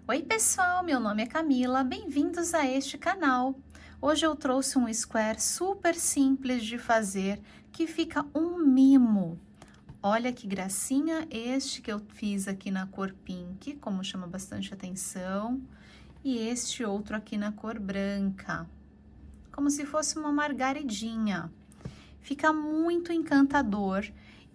Oi pessoal, meu nome é Camila, bem-vindos a este canal. Hoje eu trouxe um square super simples de fazer, que fica um mimo. Olha que gracinha este que eu fiz aqui na cor pink, como chama bastante atenção, e este outro aqui na cor branca, como se fosse uma margaridinha. Fica muito encantador.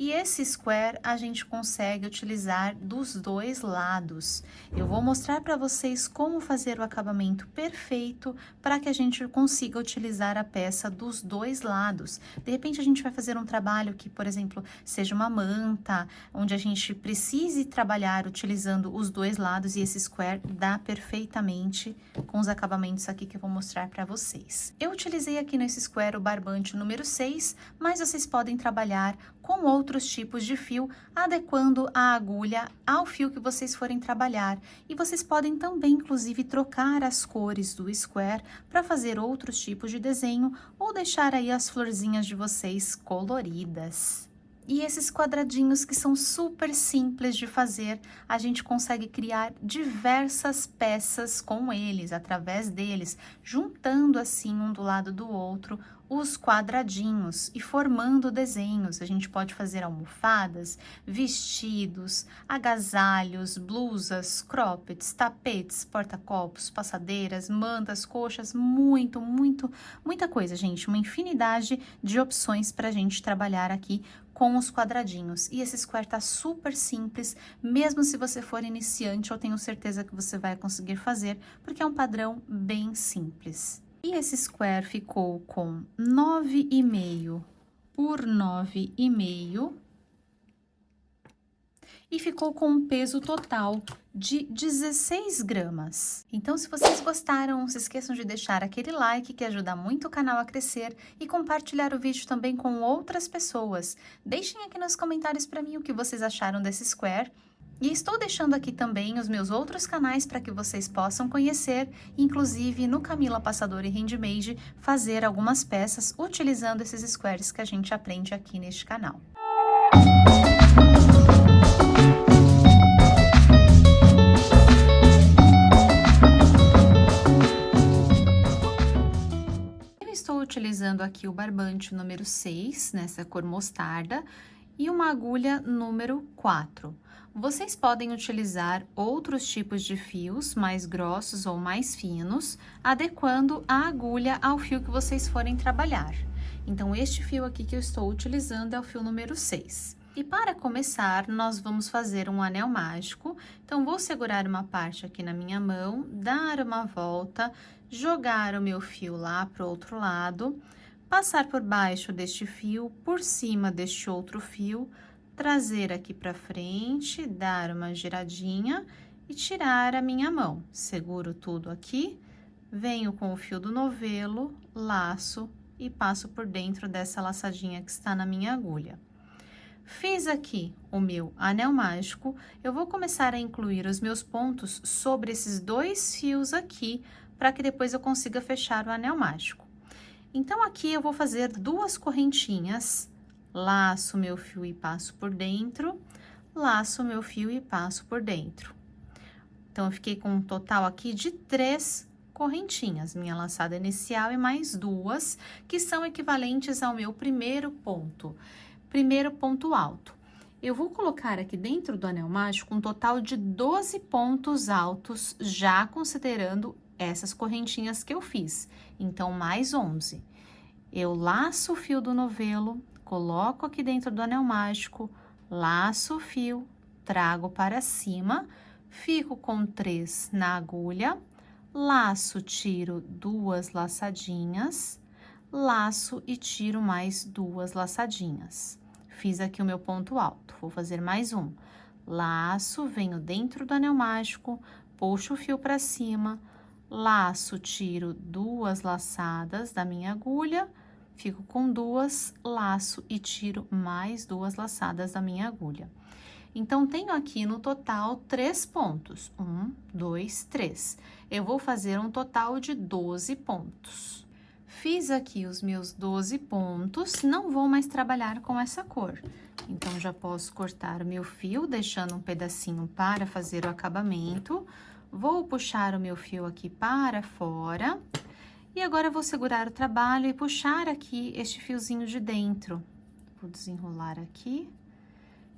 E esse square a gente consegue utilizar dos dois lados. Eu vou mostrar para vocês como fazer o acabamento perfeito para que a gente consiga utilizar a peça dos dois lados. De repente a gente vai fazer um trabalho que, por exemplo, seja uma manta, onde a gente precise trabalhar utilizando os dois lados, e esse square dá perfeitamente com os acabamentos aqui que eu vou mostrar para vocês. Eu utilizei aqui nesse square o barbante número 6, mas vocês podem trabalhar com outros tipos de fio, adequando a agulha ao fio que vocês forem trabalhar. E vocês podem também, inclusive, trocar as cores do square para fazer outros tipos de desenho ou deixar aí as florzinhas de vocês coloridas. E esses quadradinhos que são super simples de fazer, a gente consegue criar diversas peças com eles, através deles, juntando assim um do lado do outro os quadradinhos e formando desenhos. A gente pode fazer almofadas, vestidos, agasalhos, blusas, croppeds, tapetes, porta-copos, passadeiras, mantas, coxas, muita coisa, gente. Uma infinidade de opções para a gente trabalhar aqui com os quadradinhos. E esse square tá super simples, mesmo se você for iniciante, eu tenho certeza que você vai conseguir fazer, porque é um padrão bem simples. E esse square ficou com 9,5 por 9,5 e ficou com um peso total de 16 gramas. Então, se vocês gostaram, não se esqueçam de deixar aquele like que ajuda muito o canal a crescer e compartilhar o vídeo também com outras pessoas. Deixem aqui nos comentários para mim o que vocês acharam desse square. E estou deixando aqui também os meus outros canais para que vocês possam conhecer, inclusive no Camila Passadora e Handmade, fazer algumas peças utilizando esses squares que a gente aprende aqui neste canal. Eu estou utilizando aqui o barbante número 6, nessa cor mostarda, e uma agulha número 4. Vocês podem utilizar outros tipos de fios, mais grossos ou mais finos, adequando a agulha ao fio que vocês forem trabalhar. Então, este fio aqui que eu estou utilizando é o fio número 6. E para começar, nós vamos fazer um anel mágico. Então, vou segurar uma parte aqui na minha mão, dar uma volta, jogar o meu fio lá para o outro lado, passar por baixo deste fio, por cima deste outro fio, trazer aqui para frente, dar uma giradinha e tirar a minha mão. Seguro tudo aqui, venho com o fio do novelo, laço e passo por dentro dessa laçadinha que está na minha agulha. Fiz aqui o meu anel mágico, eu vou começar a incluir os meus pontos sobre esses dois fios aqui, para que depois eu consiga fechar o anel mágico. Então, aqui eu vou fazer duas correntinhas, laço meu fio e passo por dentro, laço meu fio e passo por dentro. Então, eu fiquei com um total aqui de 3 correntinhas, minha laçada inicial e mais 2, que são equivalentes ao meu primeiro ponto alto. Eu vou colocar aqui dentro do anel mágico um total de 12 pontos altos, já considerando essas correntinhas que eu fiz, então mais 11. Eu laço o fio do novelo, coloco aqui dentro do anel mágico, laço o fio, trago para cima, fico com 3 na agulha, laço, tiro 2 laçadinhas, laço e tiro mais 2 laçadinhas. Fiz aqui o meu ponto alto, vou fazer mais um. Laço, venho dentro do anel mágico, puxo o fio para cima, laço, tiro 2 laçadas da minha agulha, fico com 2, laço e tiro mais 2 laçadas da minha agulha. Então, tenho aqui no total 3 pontos. 1, 2, 3. Eu vou fazer um total de 12 pontos. Fiz aqui os meus 12 pontos, não vou mais trabalhar com essa cor. Então, já posso cortar o meu fio, deixando um pedacinho para fazer o acabamento. Vou puxar o meu fio aqui para fora. E agora eu vou segurar o trabalho e puxar aqui este fiozinho de dentro. Vou desenrolar aqui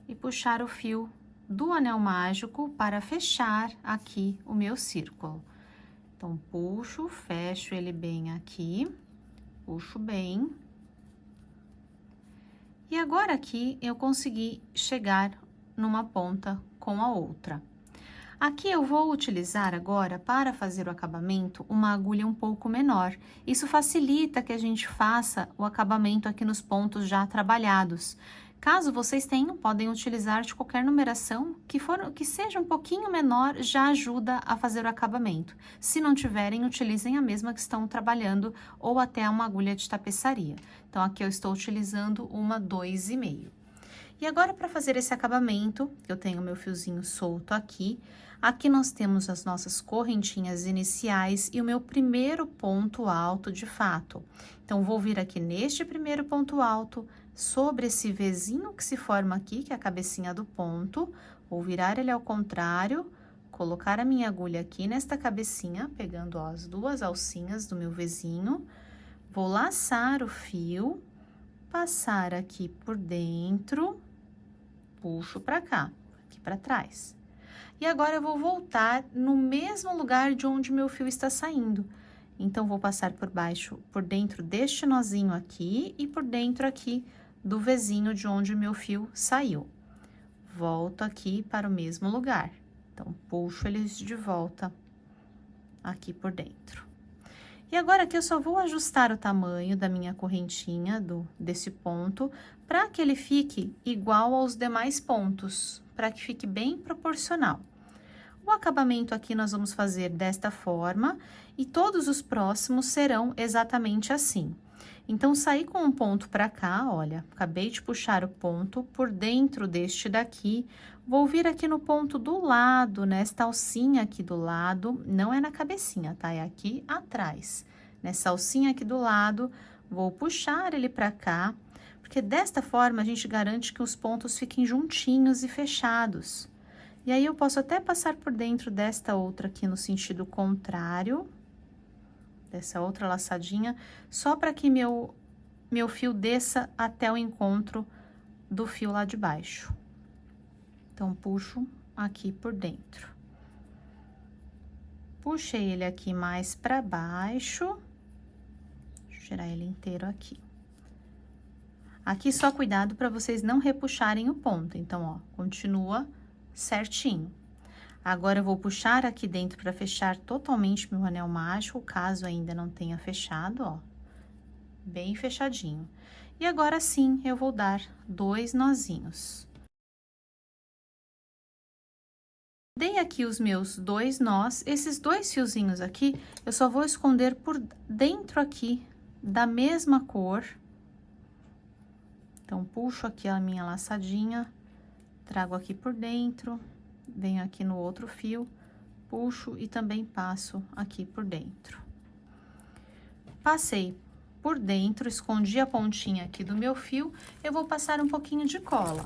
e puxar o fio do anel mágico para fechar aqui o meu círculo. Então, puxo, fecho ele bem aqui, puxo bem. E agora aqui eu consegui chegar numa ponta com a outra. Aqui eu vou utilizar agora, para fazer o acabamento, uma agulha um pouco menor. Isso facilita que a gente faça o acabamento aqui nos pontos já trabalhados. Caso vocês tenham, podem utilizar de qualquer numeração que seja um pouquinho menor, já ajuda a fazer o acabamento. Se não tiverem, utilizem a mesma que estão trabalhando ou até uma agulha de tapeçaria. Então, aqui eu estou utilizando uma 2,5. E agora, para fazer esse acabamento, eu tenho meu fiozinho solto aqui. Aqui nós temos as nossas correntinhas iniciais e o meu primeiro ponto alto de fato. Então, vou vir aqui neste primeiro ponto alto, sobre esse Vzinho que se forma aqui, que é a cabecinha do ponto, vou virar ele ao contrário, colocar a minha agulha aqui nesta cabecinha, pegando ó, as duas alcinhas do meu Vzinho, vou laçar o fio, passar aqui por dentro, puxo pra cá, aqui pra trás. E agora eu vou voltar no mesmo lugar de onde meu fio está saindo. Então, vou passar por baixo, por dentro deste nozinho aqui e por dentro aqui do Vzinho de onde meu fio saiu. Volto aqui para o mesmo lugar. Então, puxo eles de volta aqui por dentro. E agora aqui eu só vou ajustar o tamanho da minha correntinha, desse ponto, para que ele fique igual aos demais pontos, para que fique bem proporcional. O acabamento aqui nós vamos fazer desta forma e todos os próximos serão exatamente assim. Então, saí com um ponto para cá, olha, acabei de puxar o ponto por dentro deste daqui, vou vir aqui no ponto do lado, nesta alcinha aqui do lado, não é na cabecinha, tá? É aqui atrás. Nessa alcinha aqui do lado, vou puxar ele para cá, porque desta forma a gente garante que os pontos fiquem juntinhos e fechados. E aí, eu posso até passar por dentro desta outra aqui no sentido contrário, dessa outra laçadinha, só para que meu fio desça até o encontro do fio lá de baixo. Então, puxo aqui por dentro. Puxei ele aqui mais para baixo. Deixa eu tirar ele inteiro aqui. Aqui, só cuidado para vocês não repuxarem o ponto. Então, ó, continua certinho. Agora, eu vou puxar aqui dentro para fechar totalmente meu anel mágico, caso ainda não tenha fechado, ó. Bem fechadinho. E agora sim, eu vou dar 2 nozinhos. Dei aqui os meus 2 nós, esses 2 fiozinhos aqui, eu só vou esconder por dentro aqui da mesma cor. Então, puxo aqui a minha laçadinha, trago aqui por dentro, venho aqui no outro fio, puxo e também passo aqui por dentro. Passei por dentro, escondi a pontinha aqui do meu fio, eu vou passar um pouquinho de cola.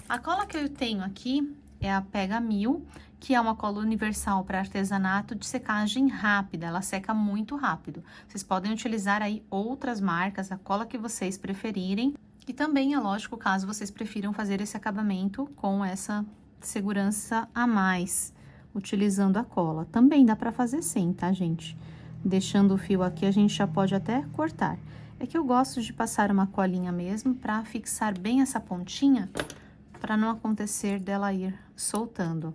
A cola que eu tenho aqui é a Pega 1000, que é uma cola universal para artesanato de secagem rápida, ela seca muito rápido. Vocês podem utilizar aí outras marcas, a cola que vocês preferirem. E também é lógico, caso vocês prefiram fazer esse acabamento com essa segurança a mais, utilizando a cola. Também dá para fazer sem, tá, gente? Deixando o fio aqui, a gente já pode até cortar. É que eu gosto de passar uma colinha mesmo para fixar bem essa pontinha, para não acontecer dela ir soltando.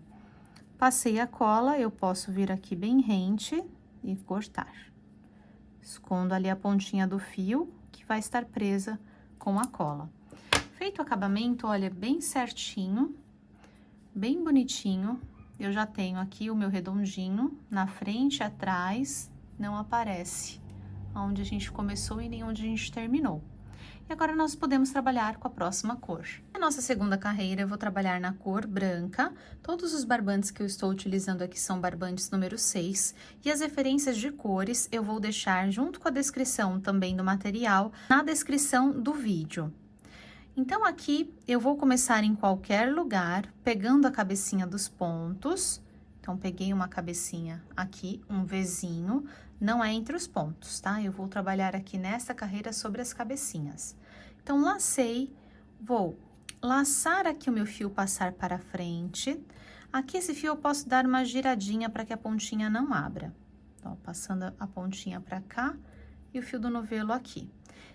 Passei a cola, eu posso vir aqui bem rente e cortar. Escondo ali a pontinha do fio, que vai estar presa com a cola. Feito o acabamento, olha, bem certinho, bem bonitinho. Eu já tenho aqui o meu redondinho, na frente e atrás, não aparece onde a gente começou e nem onde a gente terminou. E agora, nós podemos trabalhar com a próxima cor. Na nossa segunda carreira, eu vou trabalhar na cor branca. Todos os barbantes que eu estou utilizando aqui são barbantes número 6. E as referências de cores eu vou deixar junto com a descrição também do material, na descrição do vídeo. Então, aqui, eu vou começar em qualquer lugar, pegando a cabecinha dos pontos. Então, peguei uma cabecinha aqui, um Vzinho, não é entre os pontos, tá? Eu vou trabalhar aqui nessa carreira sobre as cabecinhas. Então, lacei, vou laçar aqui o meu fio, passar para frente. Aqui, esse fio eu posso dar uma giradinha para que a pontinha não abra. Então, passando a pontinha para cá e o fio do novelo aqui.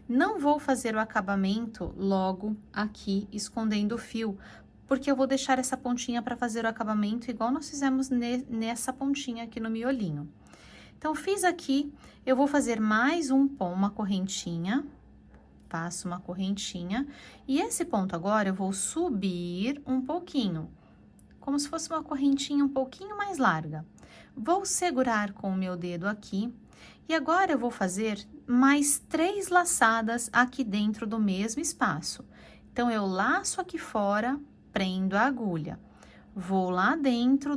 Não vou fazer o acabamento logo aqui, escondendo o fio, porque eu vou deixar essa pontinha para fazer o acabamento igual nós fizemos nessa pontinha aqui no miolinho. Então, fiz aqui, eu vou fazer mais uma correntinha, passo uma correntinha, e esse ponto agora eu vou subir um pouquinho, como se fosse uma correntinha um pouquinho mais larga. Vou segurar com o meu dedo aqui, e agora eu vou fazer mais 3 laçadas aqui dentro do mesmo espaço. Então, eu laço aqui fora, prendo a agulha. Vou lá dentro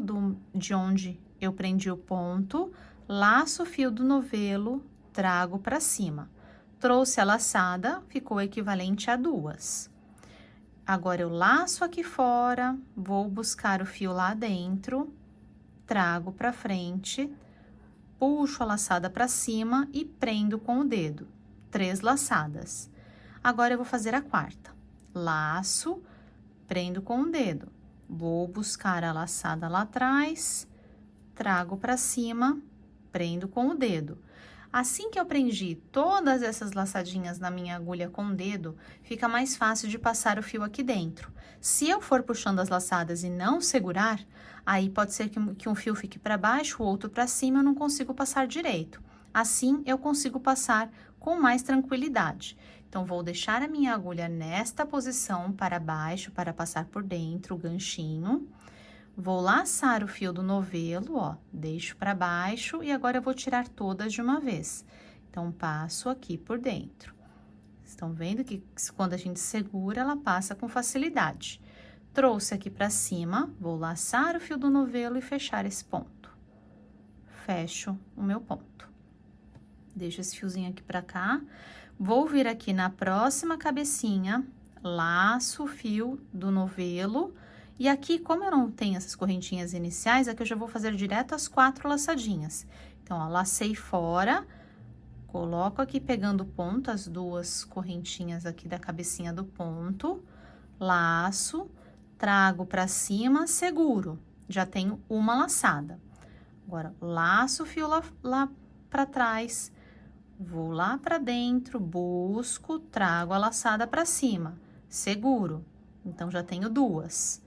de onde eu prendi o ponto, laço o fio do novelo, trago para cima. Trouxe a laçada, ficou equivalente a 2. Agora, eu laço aqui fora, vou buscar o fio lá dentro, trago para frente, puxo a laçada para cima e prendo com o dedo. 3 laçadas. Agora, eu vou fazer a quarta. Laço, prendo com o dedo. Vou buscar a laçada lá atrás, trago para cima, prendo com o dedo. Assim que eu prendi todas essas laçadinhas na minha agulha com o dedo, fica mais fácil de passar o fio aqui dentro. Se eu for puxando as laçadas e não segurar, aí pode ser que um fio fique para baixo, o outro para cima, eu não consigo passar direito. Assim, eu consigo passar com mais tranquilidade. Então, vou deixar a minha agulha nesta posição para baixo, para passar por dentro o ganchinho. Vou laçar o fio do novelo, ó, deixo para baixo e agora eu vou tirar todas de uma vez. Então, passo aqui por dentro. Estão vendo que quando a gente segura, ela passa com facilidade. Trouxe aqui para cima, vou laçar o fio do novelo e fechar esse ponto. Fecho o meu ponto. Deixo esse fiozinho aqui para cá. Vou vir aqui na próxima cabecinha, laço o fio do novelo. E aqui, como eu não tenho essas correntinhas iniciais, aqui eu já vou fazer direto as 4 laçadinhas. Então, ó, lacei fora, coloco aqui pegando o ponto, as 2 correntinhas aqui da cabecinha do ponto, laço, trago pra cima, seguro, já tenho uma laçada. Agora, laço o fio lá pra trás, vou lá pra dentro, busco, trago a laçada pra cima, seguro, então já tenho 2.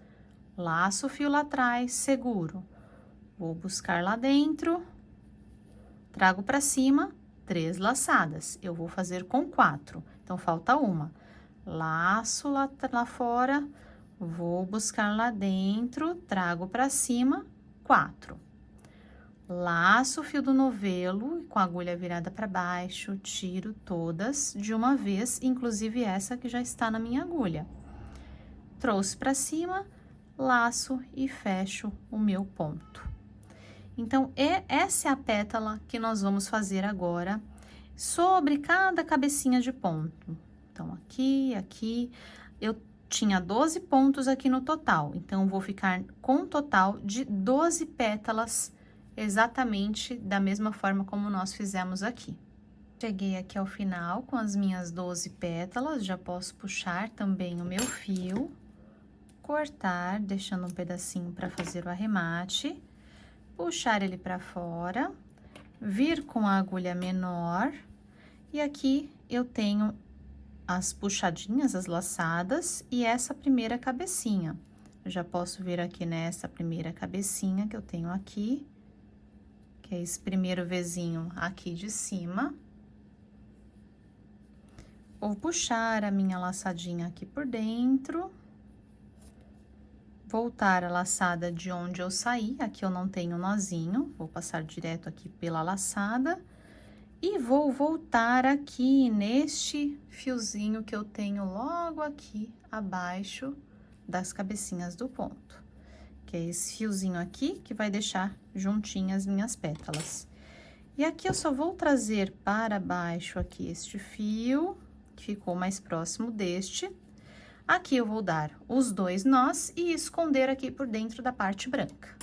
Laço o fio lá atrás, seguro. Vou buscar lá dentro, trago para cima, 3 laçadas. Eu vou fazer com 4, então falta uma. Laço lá fora, vou buscar lá dentro, trago para cima, 4. Laço o fio do novelo com a agulha virada para baixo, tiro todas de uma vez, inclusive essa que já está na minha agulha. Trouxe para cima, laço e fecho o meu ponto. Então, essa é a pétala que nós vamos fazer agora sobre cada cabecinha de ponto. Então, aqui, eu tinha 12 pontos aqui no total, então, vou ficar com um total de 12 pétalas, exatamente da mesma forma como nós fizemos aqui. Cheguei aqui ao final com as minhas 12 pétalas, já posso puxar também o meu fio, cortar, deixando um pedacinho para fazer o arremate, puxar ele para fora, vir com a agulha menor, e aqui eu tenho as puxadinhas, as laçadas, e essa primeira cabecinha. Eu já posso vir aqui nessa primeira cabecinha que eu tenho aqui, que é esse primeiro Vzinho aqui de cima. Vou puxar a minha laçadinha aqui por dentro, voltar a laçada de onde eu saí, aqui eu não tenho nozinho, vou passar direto aqui pela laçada e vou voltar aqui neste fiozinho que eu tenho logo aqui abaixo das cabecinhas do ponto, que é esse fiozinho aqui que vai deixar juntinhas as minhas pétalas. E aqui eu só vou trazer para baixo aqui este fio, que ficou mais próximo deste. Aqui eu vou dar os 2 nós e esconder aqui por dentro da parte branca.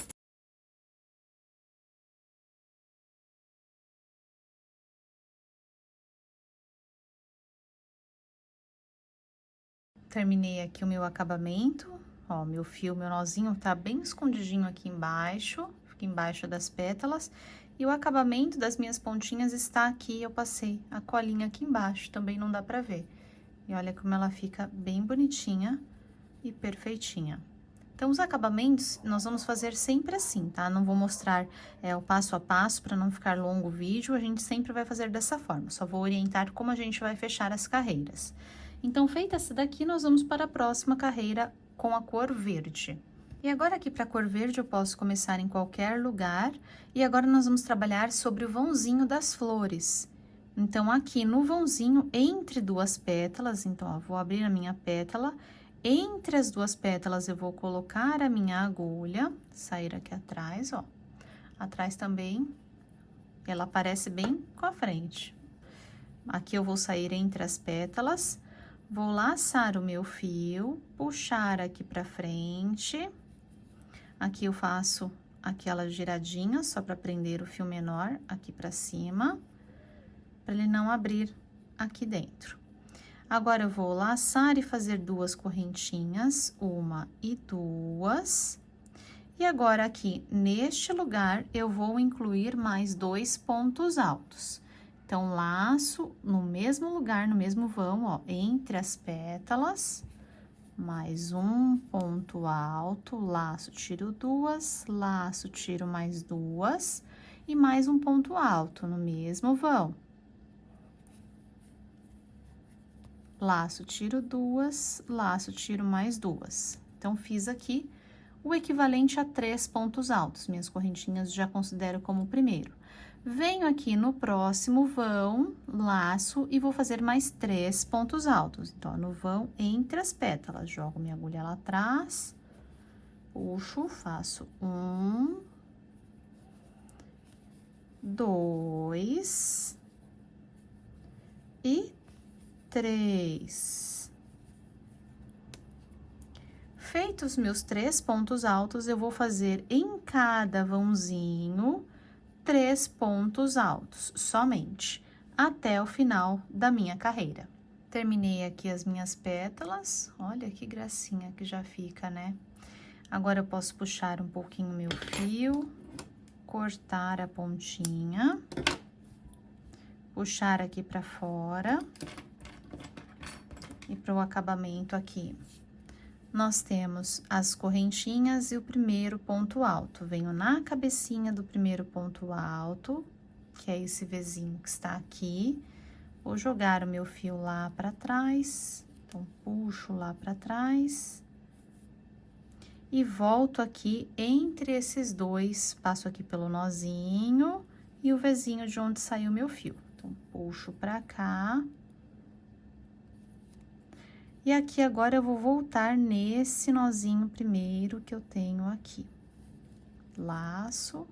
Terminei aqui o meu acabamento, ó, meu nozinho tá bem escondidinho aqui embaixo, fica embaixo das pétalas. E o acabamento das minhas pontinhas está aqui, eu passei a colinha aqui embaixo, também não dá pra ver. E olha como ela fica bem bonitinha e perfeitinha. Então, os acabamentos, nós vamos fazer sempre assim, tá? Não vou mostrar o passo a passo para não ficar longo o vídeo, a gente sempre vai fazer dessa forma. Só vou orientar como a gente vai fechar as carreiras. Então, feita essa daqui, nós vamos para a próxima carreira com a cor verde. E agora aqui para a cor verde eu posso começar em qualquer lugar. E agora nós vamos trabalhar sobre o vãozinho das flores. Então, aqui no vãozinho, entre duas pétalas, então, ó, vou abrir a minha pétala. Entre as duas pétalas, eu vou colocar a minha agulha, sair aqui atrás, ó. Atrás também, ela aparece bem com a frente. Aqui eu vou sair entre as pétalas, vou laçar o meu fio, puxar aqui pra frente. Aqui eu faço aquela giradinha, só pra prender o fio menor aqui pra cima, pra ele não abrir aqui dentro. Agora, eu vou laçar e fazer duas correntinhas, uma e duas. E agora, aqui, neste lugar, eu vou incluir mais 2 pontos altos. Então, laço no mesmo lugar, no mesmo vão, ó, entre as pétalas, mais um ponto alto, laço, tiro duas, laço, tiro mais duas, e mais um ponto alto no mesmo vão. Laço, tiro duas, laço, tiro mais duas. Então, fiz aqui o equivalente a 3 pontos altos. Minhas correntinhas já considero como o primeiro. Venho aqui no próximo vão, laço e vou fazer mais 3 pontos altos. Então, ó, no vão entre as pétalas, jogo minha agulha lá atrás, puxo, faço 1, 2 e 3. Feitos os meus 3 pontos altos, eu vou fazer em cada vãozinho 3 pontos altos, somente, até o final da minha carreira. Terminei aqui as minhas pétalas, olha que gracinha que já fica, né? Agora, eu posso puxar um pouquinho meu fio, cortar a pontinha, puxar aqui pra fora. E para o acabamento aqui, nós temos as correntinhas e o primeiro ponto alto. Venho na cabecinha do primeiro ponto alto, que é esse Vzinho que está aqui. Vou jogar o meu fio lá para trás, então, puxo lá para trás. E volto aqui entre esses dois, passo aqui pelo nozinho e o Vzinho de onde saiu o meu fio. Então, puxo para cá. E aqui agora eu vou voltar nesse nozinho primeiro que eu tenho aqui. Laço,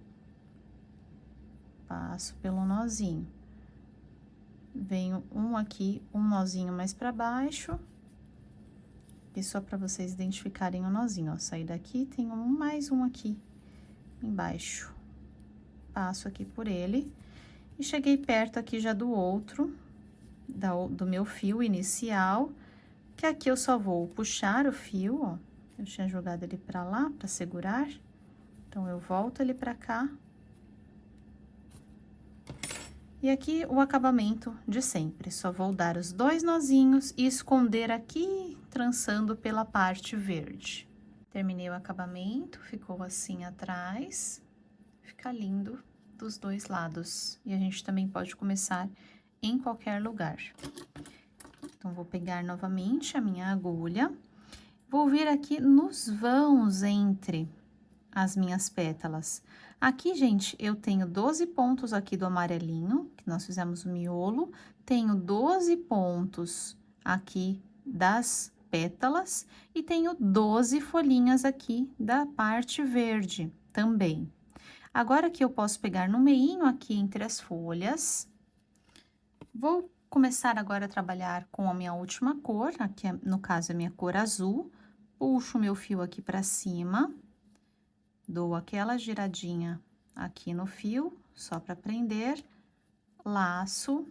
passo pelo nozinho. Venho um aqui, um nozinho mais pra baixo. E só pra vocês identificarem o nozinho, ó. Saí daqui, tenho mais um aqui embaixo. Passo aqui por ele. E cheguei perto aqui já do outro, do meu fio inicial. Que aqui eu só vou puxar o fio, ó, eu tinha jogado ele pra lá pra segurar, então eu volto ele pra cá. E aqui o acabamento de sempre, só vou dar os 2 nozinhos e esconder aqui, trançando pela parte verde. Terminei o acabamento, ficou assim atrás, fica lindo dos 2 lados. E a gente também pode começar em qualquer lugar. Então, vou pegar novamente a minha agulha, vou vir aqui nos vãos entre as minhas pétalas. Aqui, gente, eu tenho 12 pontos aqui do amarelinho, que nós fizemos o miolo, tenho 12 pontos aqui das pétalas e tenho 12 folhinhas aqui da parte verde também. Agora que eu posso pegar no meinho aqui entre as folhas, vou começar agora a trabalhar com a minha última cor, aqui no caso a minha cor azul, puxo o meu fio aqui pra cima, dou aquela giradinha aqui no fio, só pra prender, laço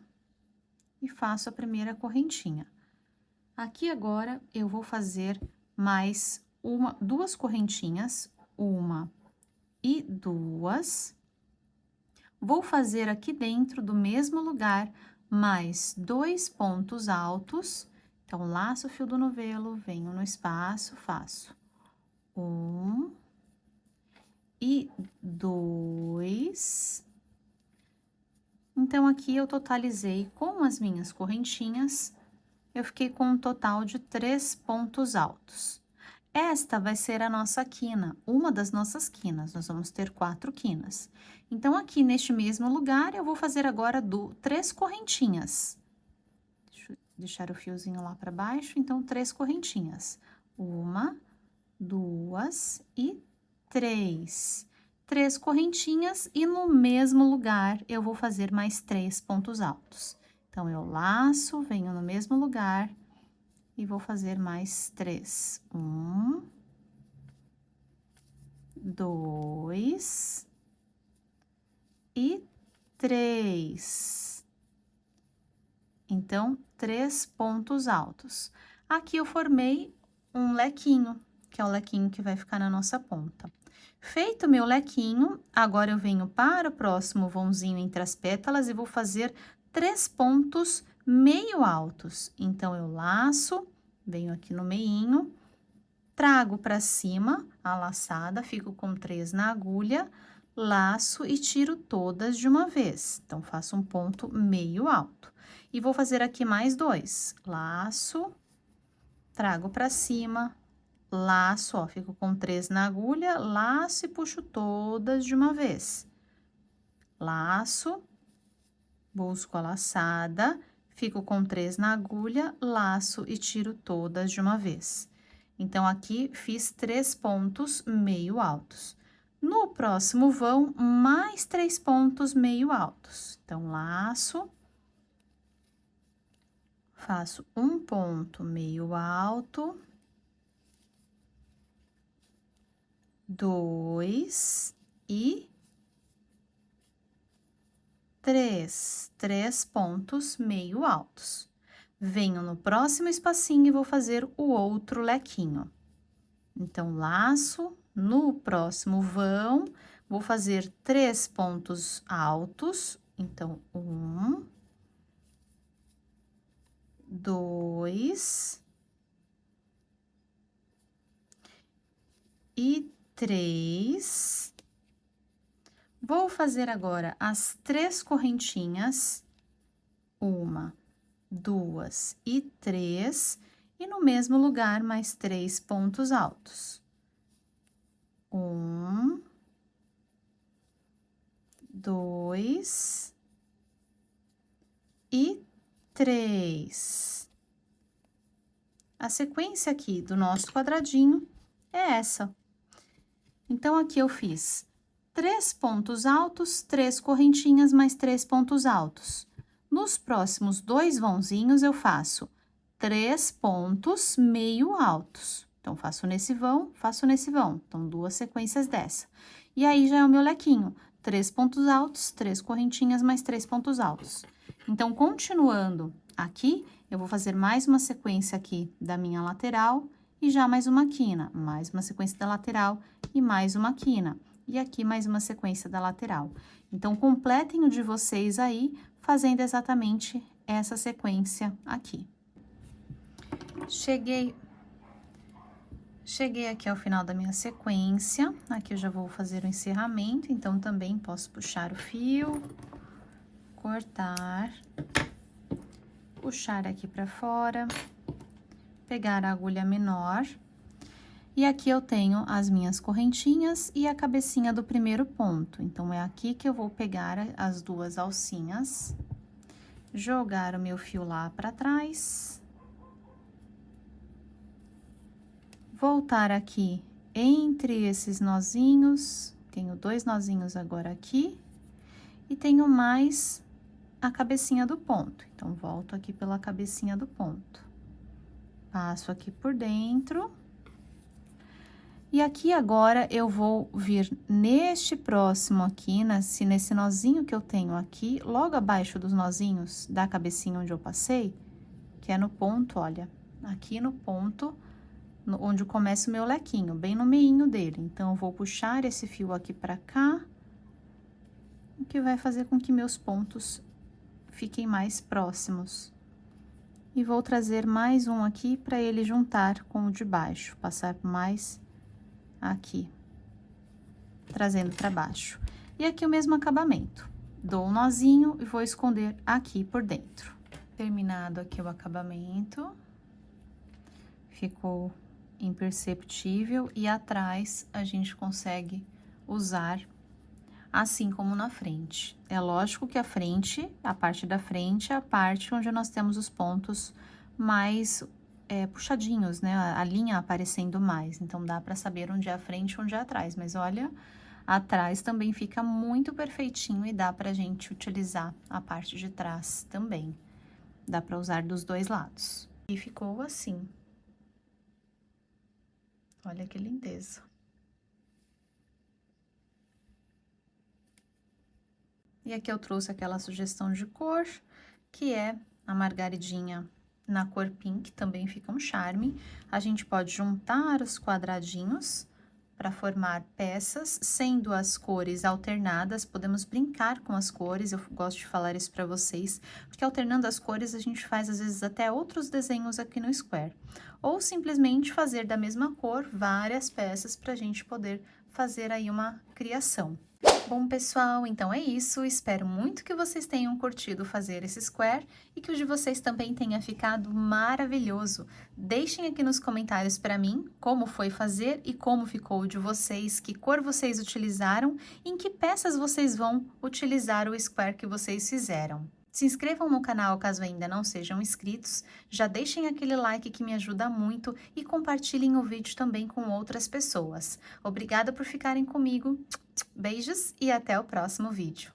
e faço a primeira correntinha. Aqui agora, eu vou fazer mais duas correntinhas, uma e duas. Vou fazer aqui dentro do mesmo lugar mais 2 pontos altos. Então, laço o fio do novelo, venho no espaço, faço 1 e 2. Então, aqui eu totalizei com as minhas correntinhas, eu fiquei com um total de 3 pontos altos. Esta vai ser a nossa quina, uma das nossas quinas, nós vamos ter 4 quinas. Então, aqui neste mesmo lugar, eu vou fazer agora 3 correntinhas. Deixa eu deixar o fiozinho lá para baixo, então, 3 correntinhas. 1, 2 e 3. 3 correntinhas e no mesmo lugar, eu vou fazer mais 3 pontos altos. Então, eu laço, venho no mesmo lugar e vou fazer mais 3. 1, 2 e 3. Então, 3 pontos altos. Aqui eu formei um lequinho, que é o lequinho que vai ficar na nossa ponta. Feito o meu lequinho, agora eu venho para o próximo vãozinho entre as pétalas e vou fazer 3 pontos meio altos. Então, eu laço, venho aqui no meinho, trago para cima a laçada, fico com 3 na agulha, laço e tiro todas de uma vez. Então, faço um ponto meio alto. E vou fazer aqui mais 2. Laço, trago para cima, laço, ó, fico com 3 na agulha, laço e puxo todas de uma vez. Laço, busco a laçada, fico com 3 na agulha, laço e tiro todas de uma vez. Então, aqui fiz 3 pontos meio altos. No próximo vão, mais 3 pontos meio altos. Então, laço, faço um ponto meio alto, 2 e 3. 3 pontos meio altos. Venho no próximo espacinho e vou fazer o outro lequinho. Então, laço, no próximo vão, vou fazer 3 pontos altos. Então, 1, 2 e 3. Vou fazer agora as 3 correntinhas, 1, 2 e 3, e no mesmo lugar mais 3 pontos altos. 1, 2 e 3. A sequência aqui do nosso quadradinho é essa. Então, aqui eu fiz 3 pontos altos, 3 correntinhas, mais 3 pontos altos. Nos próximos 2 vãozinhos, eu faço 3 pontos meio altos. Então, faço nesse vão, faço nesse vão. Então, 2 sequências dessa. E aí, já é o meu lequinho. 3 pontos altos, 3 correntinhas, mais 3 pontos altos. Então, continuando aqui, eu vou fazer mais uma sequência aqui da minha lateral e já mais uma quina. Mais uma sequência da lateral e mais uma quina. E aqui mais uma sequência da lateral. Então, completem o de vocês aí, fazendo exatamente essa sequência aqui. Cheguei aqui ao final da minha sequência, aqui eu já vou fazer o encerramento, então, também posso puxar o fio, cortar, puxar aqui pra fora, pegar a agulha menor. E aqui eu tenho as minhas correntinhas e a cabecinha do primeiro ponto. Então, é aqui que eu vou pegar as 2 alcinhas, jogar o meu fio lá para trás, voltar aqui entre esses nozinhos, tenho 2 nozinhos agora aqui, e tenho mais a cabecinha do ponto. Então, volto aqui pela cabecinha do ponto. Passo aqui por dentro. E aqui agora, eu vou vir neste próximo aqui, nesse nozinho que eu tenho aqui, logo abaixo dos nozinhos da cabecinha onde eu passei, que é no ponto, olha, aqui no ponto onde começa o meu lequinho, bem no meinho dele. Então, eu vou puxar esse fio aqui pra cá, o que vai fazer com que meus pontos fiquem mais próximos. E vou trazer mais um aqui para ele juntar com o de baixo, passar mais aqui, trazendo para baixo. E aqui o mesmo acabamento. Dou um nozinho e vou esconder aqui por dentro. Terminado aqui o acabamento, ficou imperceptível e atrás a gente consegue usar assim como na frente. É lógico que a frente, a parte da frente, é a parte onde nós temos os pontos mais puxadinhos, né? A linha aparecendo mais. Então, dá para saber onde é a frente e onde é atrás. Mas olha, atrás também fica muito perfeitinho e dá pra gente utilizar a parte de trás também. Dá para usar dos dois lados. E ficou assim. Olha que lindeza. E aqui eu trouxe aquela sugestão de cor, que é a margaridinha na cor pink, também fica um charme. A gente pode juntar os quadradinhos para formar peças, sendo as cores alternadas, podemos brincar com as cores, eu gosto de falar isso para vocês, porque alternando as cores a gente faz às vezes até outros desenhos aqui no Square. Ou simplesmente fazer da mesma cor várias peças para a gente poder fazer aí uma criação. Bom, pessoal, então é isso. Espero muito que vocês tenham curtido fazer esse square e que o de vocês também tenha ficado maravilhoso. Deixem aqui nos comentários para mim como foi fazer e como ficou o de vocês, que cor vocês utilizaram e em que peças vocês vão utilizar o square que vocês fizeram. Se inscrevam no canal caso ainda não sejam inscritos, já deixem aquele like que me ajuda muito e compartilhem o vídeo também com outras pessoas. Obrigada por ficarem comigo, beijos e até o próximo vídeo.